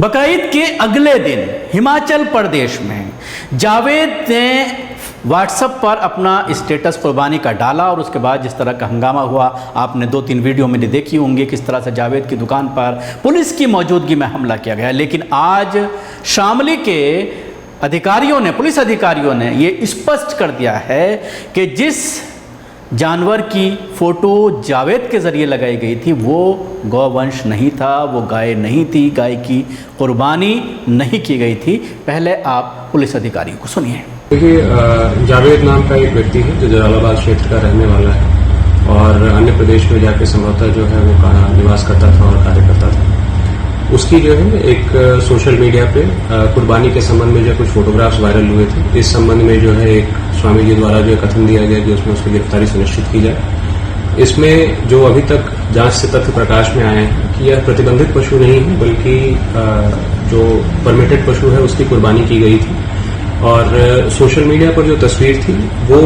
बकरीद के अगले दिन हिमाचल प्रदेश में जावेद ने व्हाट्सएप पर अपना स्टेटस कुर्बानी का डाला और उसके बाद जिस तरह का हंगामा हुआ आपने 2-3 वीडियो मैंने देखी होंगी किस तरह से जावेद की दुकान पर पुलिस की मौजूदगी में हमला किया गया। लेकिन आज शामली के अधिकारियों ने, पुलिस अधिकारियों ने ये स्पष्ट कर दिया है कि जिस जानवर की फ़ोटो जावेद के ज़रिए लगाई गई थी वो गौवंश नहीं था, वो गाय नहीं थी, गाय की कुर्बानी नहीं की गई थी। पहले आप पुलिस अधिकारी को सुनिए। देखिए, जावेद नाम का एक व्यक्ति है जो जलालाबाद क्षेत्र का रहने वाला है और अन्य प्रदेश में जाके संभवतः जो है वो निवास करता था और कार्य करता था। उसकी जो है एक सोशल मीडिया पे कुर्बानी के संबंध में जो कुछ फोटोग्राफ्स वायरल हुए थे। इस संबंध में जो है एक स्वामी जी द्वारा जो कथन दिया गया कि उसमें उसकी गिरफ्तारी सुनिश्चित की जाए। इसमें जो अभी तक जांच से तथ्य प्रकाश में आए हैं कि यह प्रतिबंधित पशु नहीं है बल्कि जो परमिटेड पशु है उसकी कुर्बानी की गई थी और सोशल मीडिया पर जो तस्वीर थी वो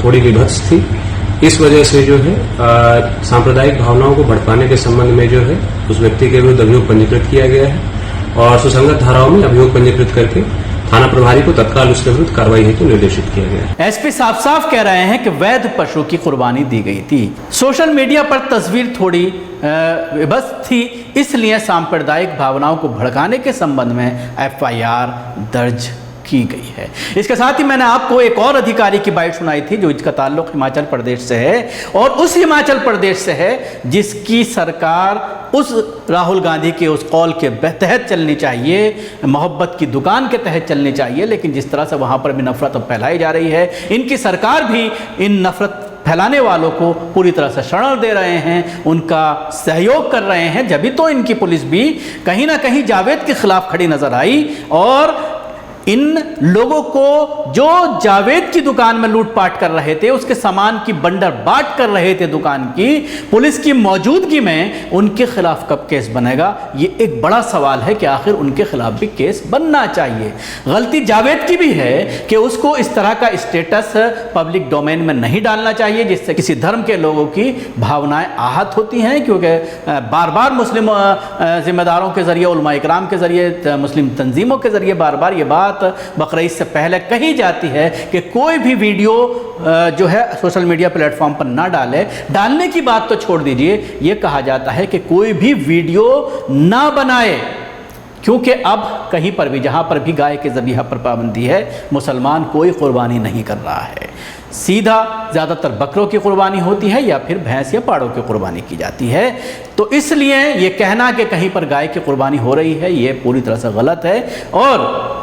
थोड़ी विभत्स थी। इस वजह से जो है सांप्रदायिक भावनाओं को भड़काने के संबंध में जो है उस व्यक्ति के विरुद्ध अभियोग पंजीकृत किया गया है और सुसंगत धाराओं में अभियोग पंजीकृत करके थाना प्रभारी को तत्काल उसके विरुद्ध कार्रवाई हेतु निर्देशित किया गया है। एसपी साफ साफ कह रहे हैं कि वैध पशु की कुर्बानी दी गई थी। सोशल मीडिया पर तस्वीर थोड़ी विभत्स थी, इसलिए सांप्रदायिक भावनाओं को भड़काने के संबंध में एफआईआर दर्ज की गई है। इसके साथ ही मैंने आपको एक और अधिकारी की बाइट सुनाई थी जो इसका ताल्लुक हिमाचल प्रदेश से है और उस हिमाचल प्रदेश से है जिसकी सरकार उस राहुल गांधी के उस कॉल के तहत चलनी चाहिए, मोहब्बत की दुकान के तहत चलनी चाहिए। लेकिन जिस तरह से वहां पर भी नफरत अब फैलाई जा रही है, इनकी सरकार भी इन नफरत फैलाने वालों को पूरी तरह से शरण दे रहे हैं, उनका सहयोग कर रहे हैं। जब भी तो इनकी पुलिस भी कहीं ना कहीं जावेद के खिलाफ खड़ी नजर आई और इन लोगों को जो जावेद की दुकान में लूटपाट कर रहे थे, उसके सामान की बंडर बाट कर रहे थे दुकान की, पुलिस की मौजूदगी में उनके खिलाफ कब केस बनेगा, ये एक बड़ा सवाल है कि आखिर उनके खिलाफ भी केस बनना चाहिए। गलती जावेद की भी है कि उसको इस तरह का स्टेटस पब्लिक डोमेन में नहीं डालना चाहिए जिससे किसी धर्म के लोगों की भावनाएं आहत होती हैं, क्योंकि बार बार मुस्लिम जिम्मेदारों के जरिए, उलमा इकराम के जरिए, मुस्लिम तंजीमों के जरिए बार बार ये बात बकरीद से पहले कही जाती है कि कोई भी वीडियो जो है सोशल मीडिया प्लेटफॉर्म पर ना डाले। डालने की बात तो छोड़ दीजिए, यह कहा जाता है कि कोई भी वीडियो ना बनाए, क्योंकि अब कहीं पर भी, जहां पर भी गाय के ज़बीहा पर पाबंदी है, मुसलमान कोई कुर्बानी नहीं कर रहा है। सीधा ज़्यादातर बकरों की कुर्बानी होती है या फिर भैंस या पाड़ों की कुर्बानी की जाती है। तो इसलिए ये कहना कि कहीं पर गाय की कुर्बानी हो रही है, ये पूरी तरह से गलत है और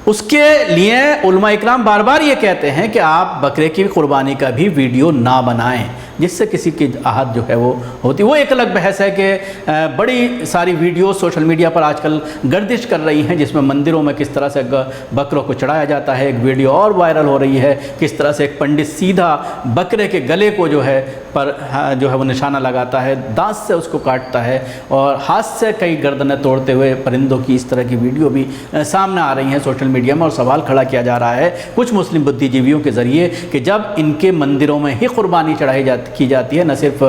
उसके लिए उलमा इकराम बार बार ये कहते हैं कि आप बकरे की कुर्बानी का भी वीडियो ना बनाएं जिससे किसी की आहत जो है वो होती। वो एक अलग बहस है कि बड़ी सारी वीडियो सोशल मीडिया पर आजकल गर्दिश कर रही हैं जिसमें मंदिरों में किस तरह से बकरों को चढ़ाया जाता है। एक वीडियो और वायरल हो रही है किस तरह से एक पंडित सीधा बकरे के गले को जो है जो है वो निशाना लगाता है, दांत से उसको काटता है और हाथ से कई गर्दनें तोड़ते हुए परिंदों की इस तरह की वीडियो भी सामने आ रही हैं सोशल मीडिया में। और सवाल खड़ा किया जा रहा है कुछ मुस्लिम बुद्धिजीवियों के ज़रिए कि जब इनके मंदिरों में ही कुर्बानी की जाती है, न सिर्फ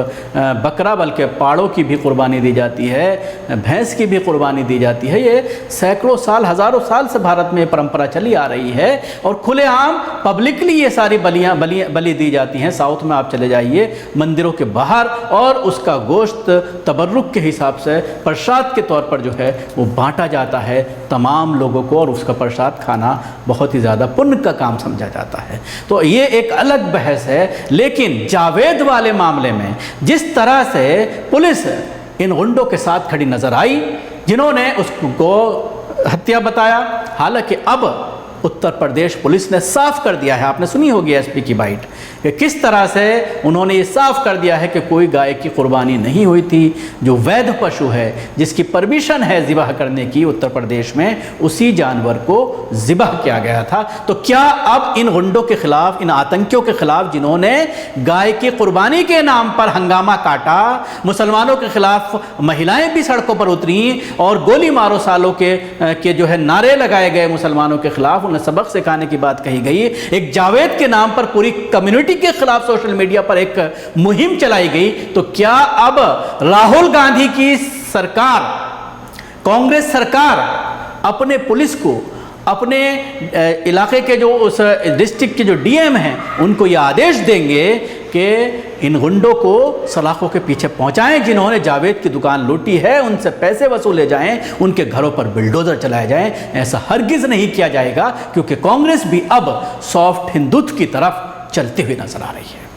बकरा बल्कि पाड़ों की भी कुर्बानी दी जाती है, भैंस की भी कुर्बानी दी जाती है। ये सैकड़ों साल, हज़ारों साल से भारत में परंपरा चली आ रही है और खुलेआम पब्लिकली ये सारी बलि दी जाती हैं। साउथ में आप चले जाइए मंदिरों के बाहर और उसका गोश्त तबर्रुक के हिसाब से प्रसाद के तौर पर जो है वो बांटा जाता है तमाम लोगों को और उसका प्रसाद खाना बहुत ही ज़्यादा पुण्य का काम समझा जाता है। तो ये एक अलग बहस है। लेकिन जावेद वाले मामले में जिस तरह से पुलिस इन गुंडों के साथ खड़ी नजर आई जिन्होंने उसको हत्या बताया, हालांकि अब उत्तर प्रदेश पुलिस ने साफ कर दिया है, आपने सुनी होगी एसपी की बाइट, कि किस तरह से उन्होंने ये साफ कर दिया है कि कोई गाय की कुर्बानी नहीं हुई थी। जो वैध पशु है जिसकी परमिशन है ज़िबह करने की उत्तर प्रदेश में, उसी जानवर को ज़िबह किया गया था। तो क्या अब इन गुंडों के खिलाफ, इन आतंकियों के खिलाफ जिन्होंने गाय की कुर्बानी के नाम पर हंगामा काटा, मुसलमानों के खिलाफ महिलाएं भी सड़कों पर उतरी और गोली मारो सालों के जो है नारे लगाए गए मुसलमानों के खिलाफ, उन्हें सबक सिखाने की बात कही गई, एक जावेद के नाम पर पूरी कम्युनिटी के खिलाफ सोशल मीडिया पर एक मुहिम चलाई गई, तो क्या अब राहुल गांधी की सरकार कांग्रेस सरकार अपने पुलिस को, अपने इलाके के जो उस डिस्ट्रिक्ट के जो डीएम हैं उनको ये आदेश देंगे कि इन गुंडों को सलाखों के पीछे पहुंचाएं, जिन्होंने जावेद की दुकान लूटी है उनसे पैसे वसूले जाएं, उनके घरों पर बिल्डोजर चलाए जाएं। ऐसा हरगिज नहीं किया जाएगा, क्योंकि कांग्रेस भी अब सॉफ्ट हिंदुत्व की तरफ चलते हुए नजर आ रही है।